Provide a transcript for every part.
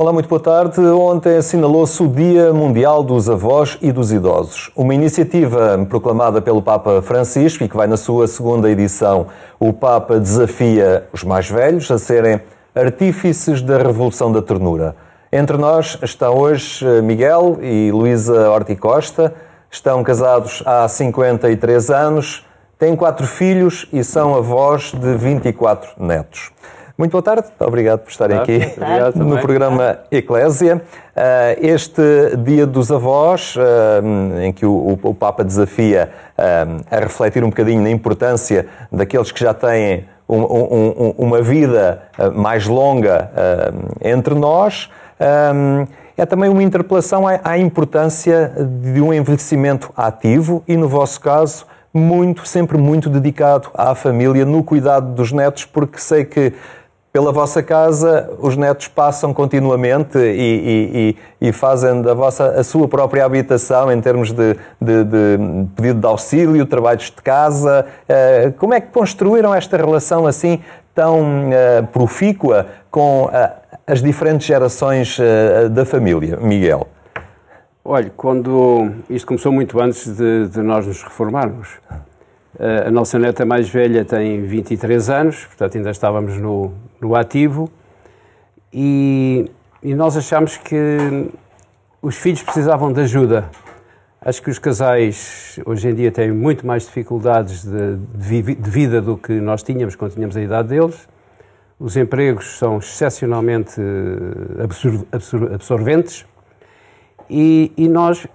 Olá, muito boa tarde. Ontem assinalou-se o Dia Mundial dos Avós e dos Idosos. Uma iniciativa proclamada pelo Papa Francisco e que vai na sua segunda edição. O Papa desafia os mais velhos a serem artífices da Revolução da Ternura. Entre nós estão hoje Miguel e Luísa Horticosta. Estão casados há 53 anos, têm 4 filhos e são avós de 24 netos. Muito boa tarde, obrigado por estarem aqui no programa Eclésia. Este Dia dos Avós, em que o Papa desafia a refletir um bocadinho na importância daqueles que já têm uma vida mais longa entre nós, é também uma interpelação à importância de um envelhecimento ativo e, no vosso caso, sempre muito dedicado à família, no cuidado dos netos, porque sei que pela vossa casa os netos passam continuamente e fazem a sua própria habitação em termos de pedido de auxílio, trabalhos de casa. Como é que construíram esta relação assim tão profícua com as diferentes gerações da família, Miguel? Olha, quando isto começou muito antes de nós nos reformarmos. A nossa neta mais velha tem 23 anos, portanto ainda estávamos no ativo e nós achámos que os filhos precisavam de ajuda. Acho que os casais hoje em dia têm muito mais dificuldades de vida do que nós tínhamos quando tínhamos a idade deles. Os empregos são excepcionalmente absorventes e nós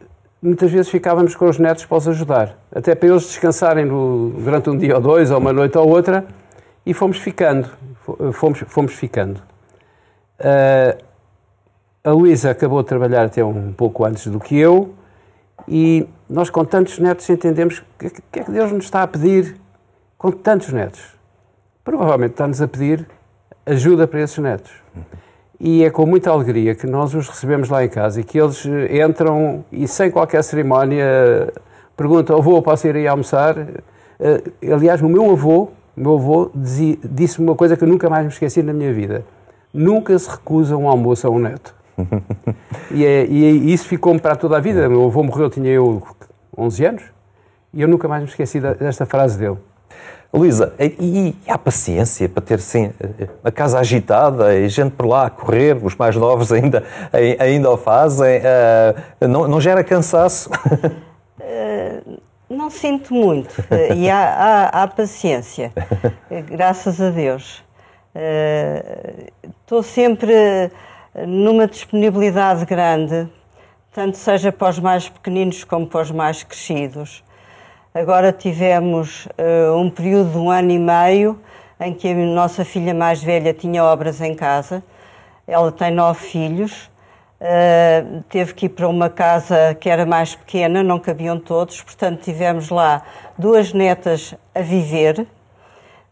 muitas vezes ficávamos com os netos para os ajudar, até para eles descansarem durante um dia ou dois, ou uma noite ou outra, e fomos ficando. A Luísa acabou de trabalhar até um pouco antes do que eu, e nós com tantos netos entendemos o que é que Deus nos está a pedir com tantos netos. Provavelmente está-nos a pedir ajuda para esses netos. E é com muita alegria que nós os recebemos lá em casa e que eles entram e sem qualquer cerimónia perguntam: avô, posso ir aí almoçar? Aliás, o meu avô disse-me uma coisa que eu nunca mais me esqueci na minha vida: nunca se recusa um almoço a um neto. e isso ficou-me para toda a vida. Meu avô morreu, tinha eu 11 anos, e eu nunca mais me esqueci desta frase dele. Luísa, e há paciência para ter assim, a casa agitada e gente por lá a correr, os mais novos ainda o fazem, não gera cansaço? Não sinto muito, e há paciência, graças a Deus. Estou sempre numa disponibilidade grande, tanto seja para os mais pequeninos como para os mais crescidos. Agora tivemos um período de 1 ano e meio em que a nossa filha mais velha tinha obras em casa. Ela tem 9 filhos, teve que ir para uma casa que era mais pequena, não cabiam todos, portanto tivemos lá 2 netas a viver.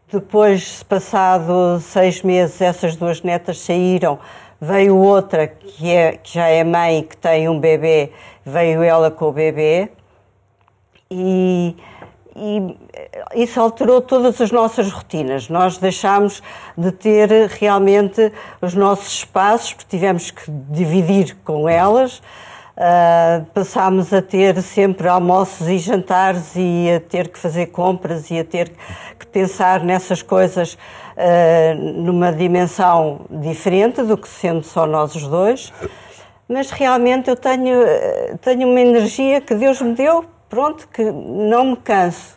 Depois, passado 6 meses, essas 2 netas saíram, veio outra que já é mãe e que tem um bebê, veio ela com o bebê. E isso alterou todas as nossas rotinas. Nós deixámos de ter realmente os nossos espaços, porque tivemos que dividir com elas. Passámos a ter sempre almoços e jantares e a ter que fazer compras e a ter que pensar nessas coisas numa dimensão diferente do que sendo só nós os dois. Mas realmente eu tenho uma energia que Deus me deu. Pronto, que não me canso.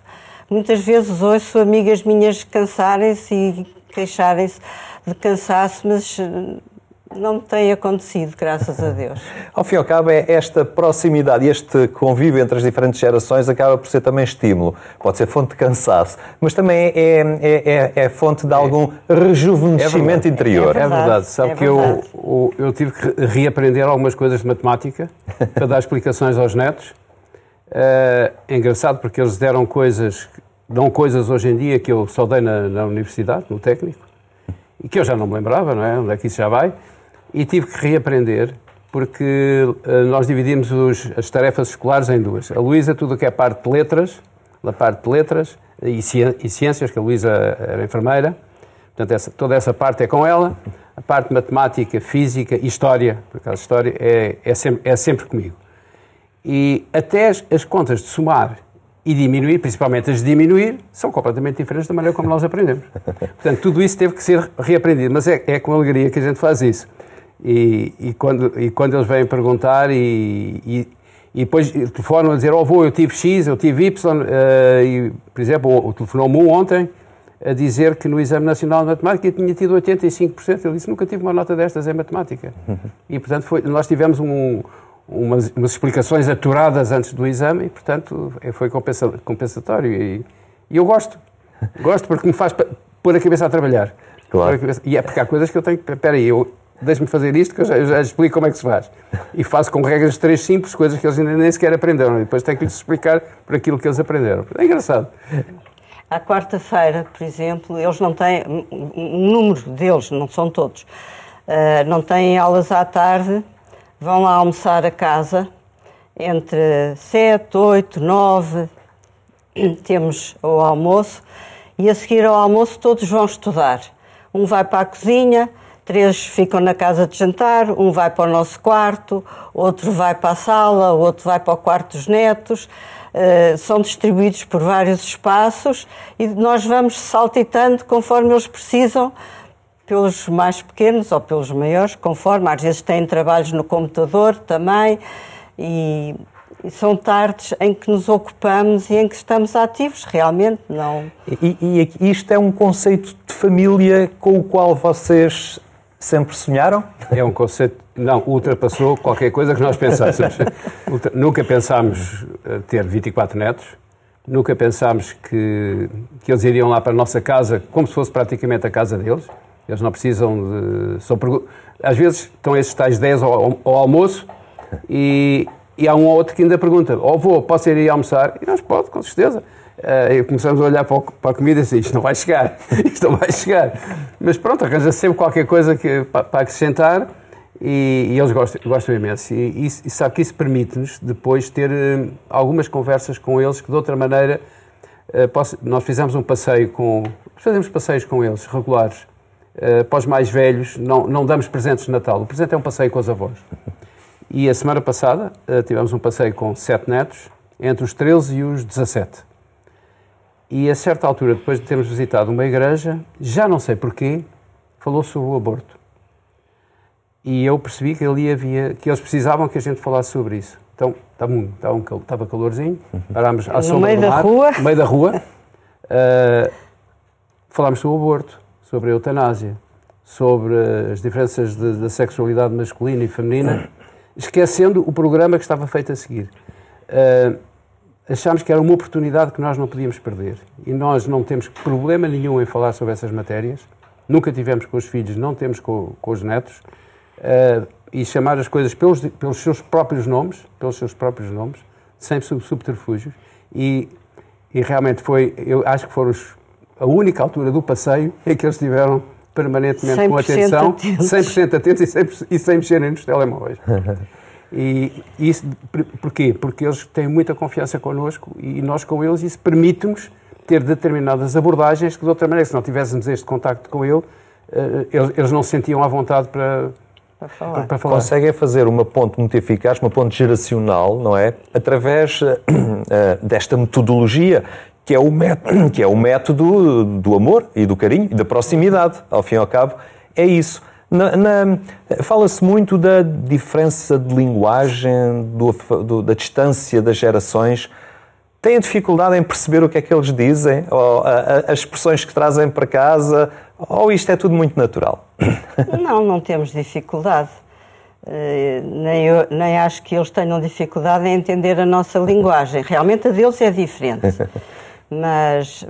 Muitas vezes ouço amigas minhas cansarem-se e queixarem-se de cansaço, mas não me tem acontecido, graças a Deus. Ao fim e ao cabo, esta proximidade, este convívio entre as diferentes gerações acaba por ser também estímulo. Pode ser fonte de cansaço, mas também é fonte de algum rejuvenescimento interior. É verdade. Sabe que eu tive que reaprender algumas coisas de matemática para dar explicações aos netos. É engraçado porque eles dão coisas hoje em dia que eu só dei na universidade, no técnico, e que eu já não me lembrava, não é? Onde é que isso já vai? E tive que reaprender, porque nós dividimos as tarefas escolares em 2. A Luísa, tudo o que é parte de letras e ciências, que a Luísa era enfermeira, portanto toda essa parte é com ela. a parte de matemática, física e história, por acaso história, é sempre comigo. E até as contas de somar e diminuir, principalmente as de diminuir, são completamente diferentes da maneira como nós aprendemos. Portanto, tudo isso teve que ser reaprendido, mas é com alegria que a gente faz isso. E quando eles vêm perguntar e depois telefonam a dizer, eu tive X, eu tive Y, e, por exemplo, telefonou-me ontem a dizer que no Exame Nacional de Matemática tinha tido 85%. Ele disse, nunca tive uma nota destas em matemática. E, portanto, nós tivemos umas explicações aturadas antes do exame e, portanto, foi compensatório. E eu gosto porque me faz pôr a cabeça a trabalhar. Claro. E é porque há coisas que eu tenho que... Espera aí, deixe-me fazer isto que eu já explico como é que se faz. E faço com regras 3 simples, coisas que eles ainda nem sequer aprenderam. E depois tenho que lhes explicar por aquilo que eles aprenderam. É engraçado. À quarta-feira, por exemplo, eles não têm... Um número deles, não são todos, não têm aulas à tarde, vão lá almoçar a casa, entre 7, 8, 9, temos o almoço, e a seguir ao almoço todos vão estudar. Um vai para a cozinha, 3 ficam na casa de jantar, um vai para o nosso quarto, outro vai para a sala, outro vai para o quarto dos netos. São distribuídos por vários espaços e nós vamos saltitando conforme eles precisam, pelos mais pequenos ou pelos maiores, conforme. Às vezes têm trabalhos no computador também e são tardes em que nos ocupamos e em que estamos ativos, realmente, não... E isto é um conceito de família com o qual vocês sempre sonharam? É um conceito, não, ultrapassou qualquer coisa que nós pensássemos. Nunca pensámos ter 24 netos, nunca pensámos que eles iriam lá para a nossa casa como se fosse praticamente a casa deles. Eles não precisam de... Às vezes estão esses tais 10 ao almoço e há um ou outro que ainda pergunta, avô, posso ir aí almoçar? E nós, pode, com certeza. E começamos a olhar para a comida e assim, isto não vai chegar, isto não vai chegar. Mas pronto, arranja sempre qualquer coisa para acrescentar e eles gostam imenso. E sabe que isso permite-nos depois ter algumas conversas com eles que de outra maneira, nós fazemos passeios com eles regulares. Para os mais velhos, não damos presentes de Natal. O presente é um passeio com os avós. E a semana passada tivemos um passeio com 7 netos, entre os 13 e os 17. E a certa altura, depois de termos visitado uma igreja, já não sei porquê, falou sobre o aborto. E eu percebi que que eles precisavam que a gente falasse sobre isso. Então, estava calorzinho, parámos à sombra do mar, no meio da rua, falámos sobre o aborto, sobre a eutanásia, sobre as diferenças da sexualidade masculina e feminina, esquecendo o programa que estava feito a seguir. Achámos que era uma oportunidade que nós não podíamos perder. E nós não temos problema nenhum em falar sobre essas matérias. Nunca tivemos com os filhos, não temos com os netos. E chamar as coisas pelos seus próprios nomes, sem subterfúgios. E realmente eu acho que foram a única altura do passeio em que eles estiveram permanentemente com atenção, 100% atentos e sem mexerem nos telemóveis. E isso porquê? Porque eles têm muita confiança connosco e nós com eles, isso permite-nos ter determinadas abordagens que de outra maneira, se não tivéssemos este contacto com eles não se sentiam à vontade para falar. Conseguem fazer uma ponte muito eficaz, uma ponte geracional, não é? Através desta metodologia que é o método do amor e do carinho e da proximidade, ao fim e ao cabo, é isso. Fala-se muito da diferença de linguagem, da distância das gerações. Têm dificuldade em perceber o que é que eles dizem, ou as expressões que trazem para casa, ou isto é tudo muito natural? Não temos dificuldade. Nem acho que eles tenham dificuldade em entender a nossa linguagem. Realmente a deles é diferente. Mas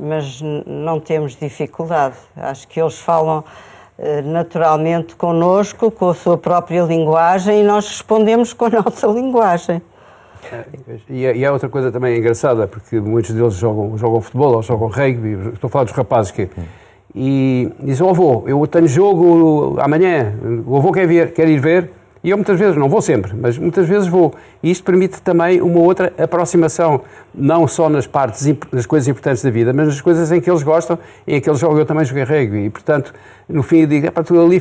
não temos dificuldade. Acho que eles falam naturalmente connosco, com a sua própria linguagem, e nós respondemos com a nossa linguagem. E há outra coisa também engraçada, porque muitos deles jogam futebol ou jogam rugby, estou a falar dos rapazes e dizem, avô, eu tenho jogo amanhã, o avô quer ir ver, E eu muitas vezes, não vou sempre, mas muitas vezes vou. E isto permite também uma outra aproximação, não só nas coisas importantes da vida, mas nas coisas em que eles gostam, em que eles jogam, eu também joguei rugby. E, portanto, no fim eu digo, tu ali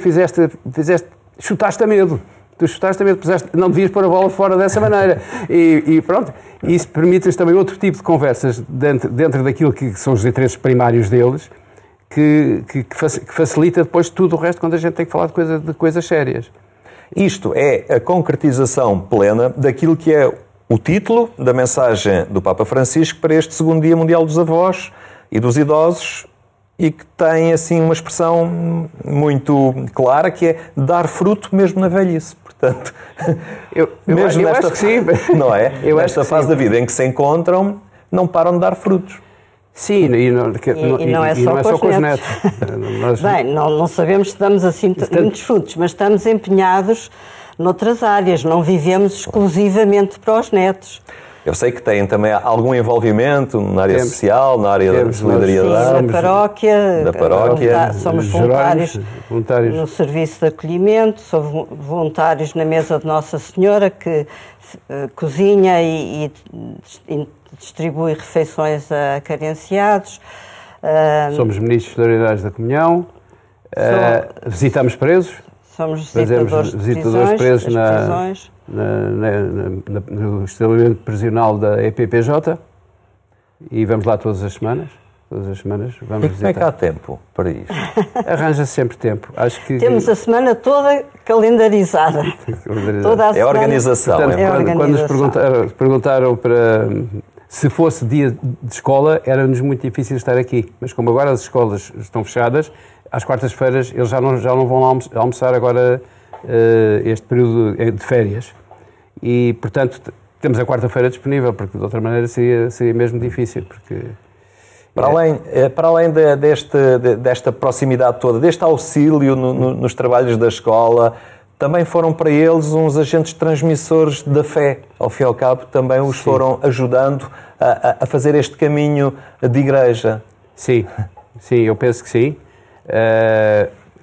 chutaste a medo. Tu chutaste a medo, não devias pôr a bola fora dessa maneira. E pronto, isso permite-lhes também outro tipo de conversas dentro daquilo que são os interesses primários deles, que facilita depois tudo o resto quando a gente tem que falar de coisas sérias. Isto é a concretização plena daquilo que é o título da mensagem do Papa Francisco para este segundo Dia Mundial dos Avós e dos Idosos e que tem assim uma expressão muito clara que é dar fruto mesmo na velhice. Portanto, eu acho que sim. Não é? Nesta fase da vida em que se encontram, não param de dar frutos. Sim, e não é só com os netos. Bem, não sabemos se damos assim muitos frutos, mas estamos empenhados noutras áreas, não vivemos exclusivamente para os netos. Eu sei que têm também algum envolvimento na área social, na área da solidariedade. Sim, da paróquia. Somos voluntários no serviço de acolhimento, somos voluntários na mesa de Nossa Senhora, que cozinha e distribui refeições a carenciados. Somos ministros de solidariedade da comunhão, visitamos presos. Somos visitadores de presos no estabelecimento prisional da EPPJ e vamos lá todas as semanas. Todas as semanas vamos visitar. Como é que há tempo para isso? Arranja-se sempre tempo. Acho que temos a semana toda calendarizada. Toda a semana. É organização. Portanto, quando nos perguntaram para se fosse dia de escola, era-nos muito difícil estar aqui. Mas como agora as escolas estão fechadas, às quartas-feiras eles já não vão lá almoçar agora este período de férias. E, portanto, temos a quarta-feira disponível, porque de outra maneira seria mesmo difícil. Porque Para além desta proximidade toda, deste auxílio nos trabalhos da escola, também foram para eles uns agentes transmissores da fé. Ao fim e ao cabo, também os foram ajudando a fazer este caminho de igreja. Sim, eu penso que sim.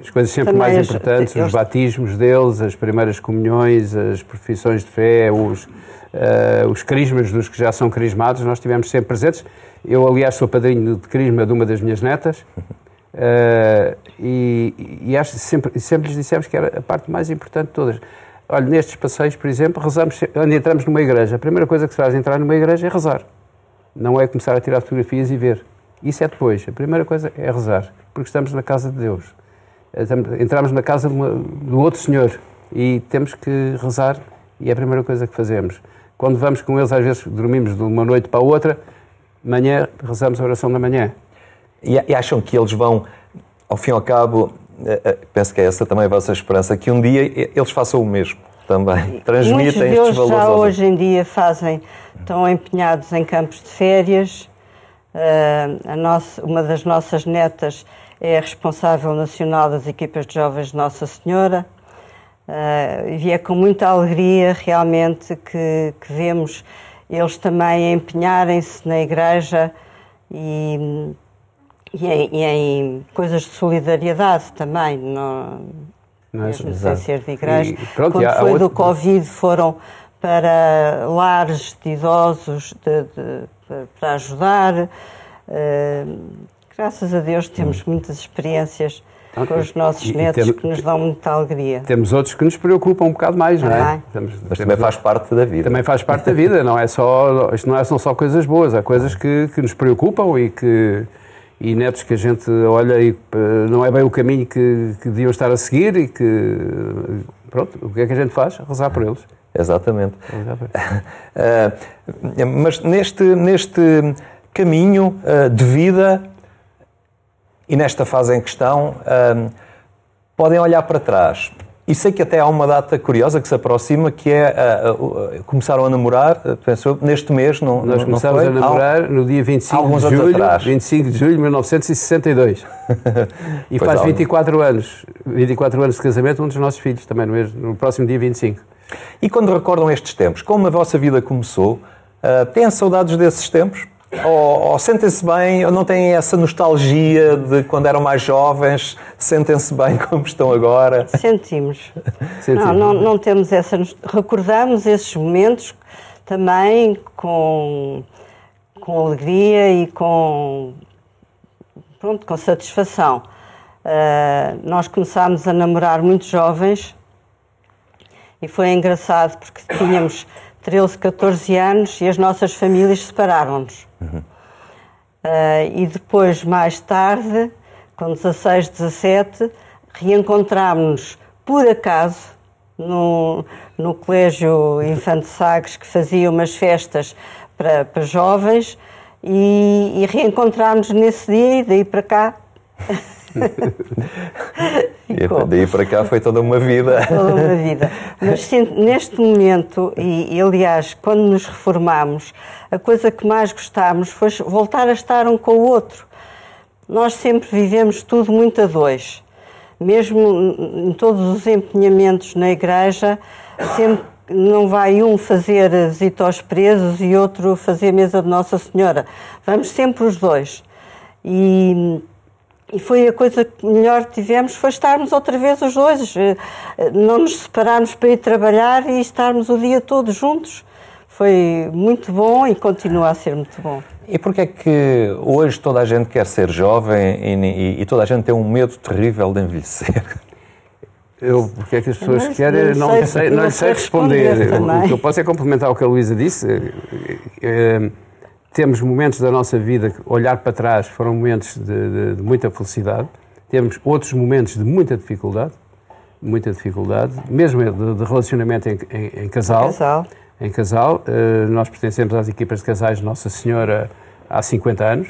As coisas sempre também mais importantes, os batismos deles, as primeiras comunhões, as profissões de fé, os crismas dos que já são crismados, nós estivemos sempre presentes. Eu, aliás, sou padrinho de crisma de uma das minhas netas e acho que sempre lhes dissemos que era a parte mais importante de todas. Olha, nestes passeios, por exemplo, quando entramos numa igreja, a primeira coisa que se faz entrar numa igreja é rezar. Não é começar a tirar fotografias e ver. Isso é depois. A primeira coisa é rezar, porque estamos na casa de Deus. Entramos na casa do outro Senhor e temos que rezar e é a primeira coisa que fazemos. Quando vamos com eles, às vezes dormimos de uma noite para a outra, manhã rezamos a oração da manhã. E acham que eles vão, ao fim e ao cabo, penso que é essa também a vossa esperança, que um dia eles façam o mesmo também, transmitem estes valores. Muitos deles já hoje em dia estão empenhados em campos de férias. Uma das nossas netas é a responsável nacional das equipas de jovens de Nossa Senhora e é com muita alegria realmente que vemos eles também empenharem-se na igreja e em coisas de solidariedade também, mesmo sem ser de igreja. Quando foi do Covid foram para lares de idosos para ajudar. Graças a Deus temos muitas experiências com os nossos netos que nos dão muita alegria. Temos outros que nos preocupam um bocado mais, não é? Mas também faz parte da vida. Também faz parte da vida, isto não são só coisas boas, há coisas que nos preocupam e netos que a gente olha e não é bem o caminho que deviam estar a seguir e que, pronto, o que é que a gente faz? Rezar por eles. Exatamente. Mas neste caminho de vida e nesta fase em questão, podem olhar para trás. E sei que até há uma data curiosa que se aproxima, que é começaram a namorar, penso, neste mês, não Nós começámos a namorar no dia 25 de julho de 1962. E pois faz 24 anos de casamento, um dos nossos filhos, também no próximo dia 25. E quando recordam estes tempos, como a vossa vida começou, têm saudades desses tempos? Ou sentem-se bem, ou não têm essa nostalgia de quando eram mais jovens, sentem-se bem como estão agora? Sentimos. Não temos essa... Recordamos esses momentos também com alegria e com satisfação. Nós começámos a namorar muito jovens e foi engraçado porque tínhamos 13, 14 anos e as nossas famílias separaram-nos. E depois, mais tarde, com 16, 17, reencontrámos-nos por acaso no Colégio Infante Sagres, que fazia umas festas para jovens, e reencontrámos-nos nesse dia e daí para cá. E daí para cá foi toda uma vida. Toda uma vida. Mas neste momento, e aliás, quando nos reformámos, a coisa que mais gostámos foi voltar a estar um com o outro. Nós sempre vivemos tudo muito a dois. Mesmo em todos os empenhamentos na igreja, sempre não vai um fazer visita aos presos e outro fazer mesa de Nossa Senhora. Vamos sempre os dois. E foi a coisa que melhor tivemos, foi estarmos outra vez os dois. Não nos separarmos para ir trabalhar e estarmos o dia todo juntos. Foi muito bom e continua a ser muito bom. E porquê é que hoje toda a gente quer ser jovem e toda a gente tem um medo terrível de envelhecer? Porque é que as pessoas querem, não lhe sei responder. O que eu posso é complementar o que a Luísa disse. Temos momentos da nossa vida que, olhar para trás, foram momentos de muita felicidade. Temos outros momentos de muita dificuldade, mesmo de relacionamento em casal. Em casal. Nós pertencemos às equipas de casais de Nossa Senhora há 50 anos.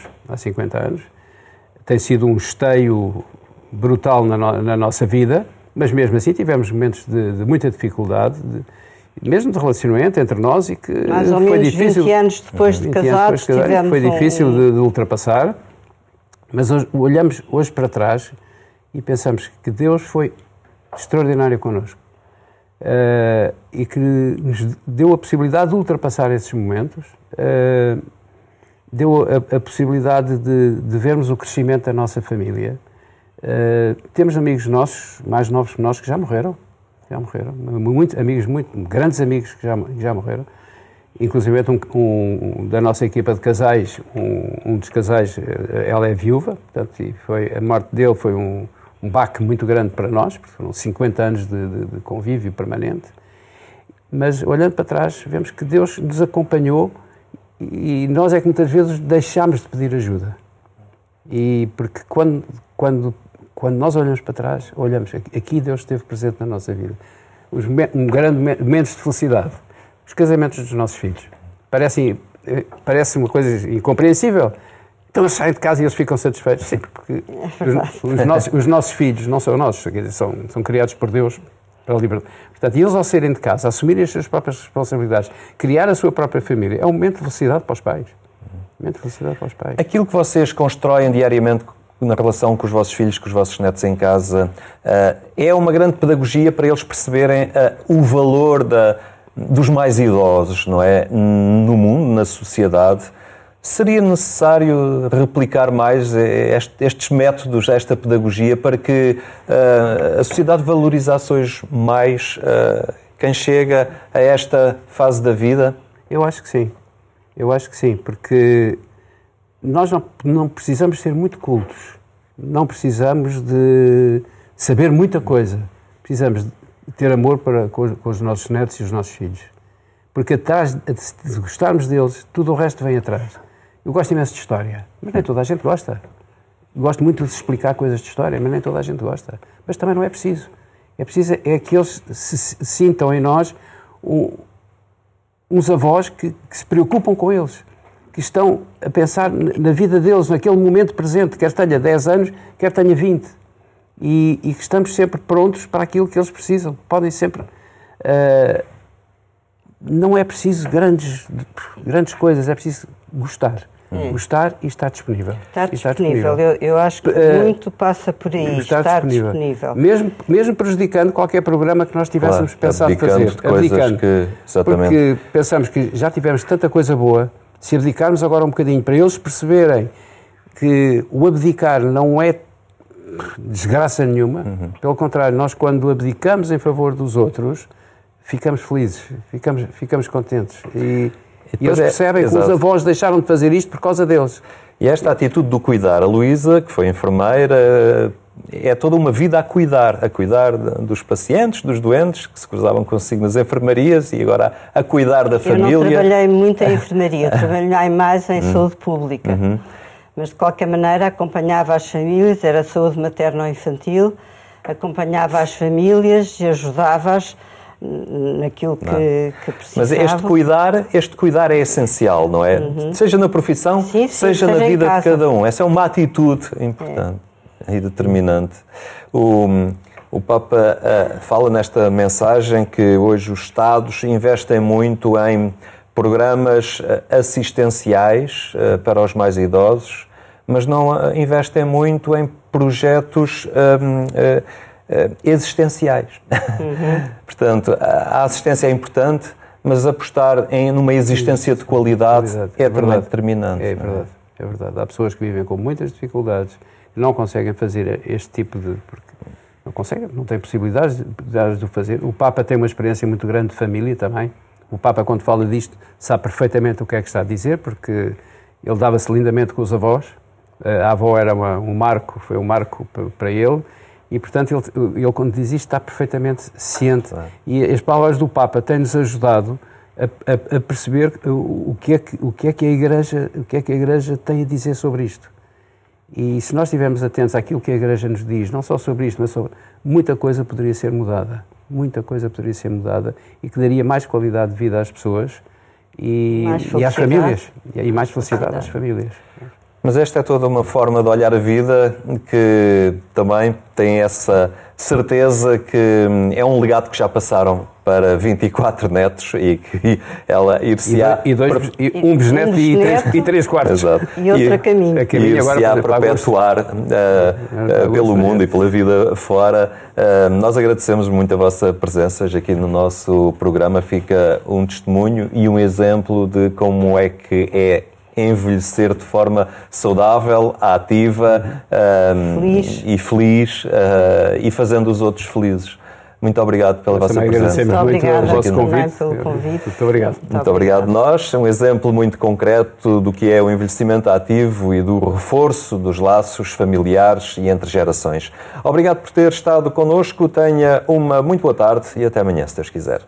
Tem sido um esteio brutal na nossa vida, mas mesmo assim tivemos momentos de muita dificuldade, mesmo de relacionamento entre nós, e que mais ou menos foi difícil, 20 anos depois de casados, foi difícil de ultrapassar, mas olhamos hoje para trás e pensamos que Deus foi extraordinário connosco e que nos deu a possibilidade de ultrapassar esses momentos, deu a possibilidade de vermos o crescimento da nossa família. Temos amigos nossos, mais novos que nós, que já morreram, grandes amigos que já morreram, inclusive da nossa equipa de casais, um dos casais, ela é viúva, portanto, a morte dele foi um baque muito grande para nós, porque foram 50 anos de convívio permanente, mas olhando para trás vemos que Deus nos acompanhou e nós é que muitas vezes deixámos de pedir ajuda, e porque quando nós olhamos para trás, olhamos, aqui Deus esteve presente na nossa vida. Momentos de felicidade. Os casamentos dos nossos filhos. Parece uma coisa incompreensível. Então eles saem de casa e eles ficam satisfeitos. Sim, porque os nossos filhos não são nossos, são criados por Deus para a liberdade. Portanto, eles ao saírem de casa, assumirem as suas próprias responsabilidades, criar a sua própria família, é um momento de felicidade para os pais. Aquilo que vocês constroem diariamente na relação com os vossos filhos, com os vossos netos em casa, é uma grande pedagogia para eles perceberem o valor dos mais idosos, não é? No mundo, na sociedade. Seria necessário replicar mais estes métodos, esta pedagogia, para que a sociedade valorizasse hoje mais quem chega a esta fase da vida? Eu acho que sim, porque nós não precisamos ser muito cultos, não precisamos de saber muita coisa, precisamos de ter amor com os nossos netos e os nossos filhos, porque atrás de gostarmos deles, tudo o resto vem atrás. Eu gosto imenso de história, mas nem toda a gente gosta. Gosto muito de explicar coisas de história, mas nem toda a gente gosta. Mas também não é preciso. É preciso que eles se sintam em nós uns avós que se preocupam com eles, que estão a pensar na vida deles, naquele momento presente, quer tenha 10 anos, quer tenha 20. E que estamos sempre prontos para aquilo que eles precisam. Podem sempre... não é preciso grandes coisas, é preciso gostar. Gostar e estar disponível. Estar disponível. Eu acho que muito passa por aí. Estar disponível. Mesmo prejudicando qualquer programa que nós tivéssemos pensado fazer. Abdicando. Porque pensamos que já tivemos tanta coisa boa Se abdicarmos agora um bocadinho, para eles perceberem que o abdicar não é desgraça nenhuma, pelo contrário, nós quando abdicamos em favor dos outros, ficamos felizes, ficamos contentes. E eles percebem que os avós deixaram de fazer isto por causa deles. E esta atitude do cuidar, a Luísa, que foi enfermeira, é toda uma vida a cuidar dos pacientes, dos doentes que se cruzavam consigo nas enfermarias e agora a cuidar da família. Eu não trabalhei muito em enfermaria, trabalhei mais em saúde pública. Mas, de qualquer maneira, acompanhava as famílias, era saúde materno-infantil, acompanhava as famílias e ajudava-as naquilo que precisavam. Mas este cuidar é essencial, não é? Seja na profissão, seja na vida de cada um. Essa é uma atitude importante e determinante. O Papa fala nesta mensagem que hoje os Estados investem muito em programas assistenciais para os mais idosos, mas não investem muito em projetos existenciais. Portanto, a assistência é importante, mas apostar numa existência de qualidade é também determinante. É verdade, é verdade. Há pessoas que vivem com muitas dificuldades e não conseguem fazer este tipo de... Porque não conseguem, não têm possibilidades de o fazer. O Papa tem uma experiência muito grande de família também. O Papa, quando fala disto, sabe perfeitamente o que é que está a dizer, porque ele dava-se lindamente com os avós. A avó era foi um marco para ele, e, portanto, ele quando diz isto, está perfeitamente ciente. E as palavras do Papa têm-nos ajudado a perceber o que é que a Igreja tem a dizer sobre isto. E se nós estivermos atentos àquilo que a Igreja nos diz, não só sobre isto, mas sobre muita coisa poderia ser mudada. Muita coisa poderia ser mudada e que daria mais qualidade de vida às pessoas e às famílias. E mais felicidade às famílias. Mas esta é toda uma forma de olhar a vida que também tem essa certeza que é um legado que já passaram para 24 netos e que ela ir-se-á... Um bisneto e 3 quartos. Exato. E outro caminho. Ir-se-á perpetuar pelo mundo e pela vida fora. Nós agradecemos muito a vossa presença aqui no nosso programa. Fica um testemunho e um exemplo de como é que é envelhecer de forma saudável, ativa feliz e fazendo os outros felizes. Muito obrigado pela vossa presença. Muito obrigado pelo vosso convite. Muito obrigado. Muito obrigado nós. Um exemplo muito concreto do que é o envelhecimento ativo e do reforço dos laços familiares e entre gerações. Obrigado por ter estado connosco. Tenha uma muito boa tarde e até amanhã, se Deus quiser.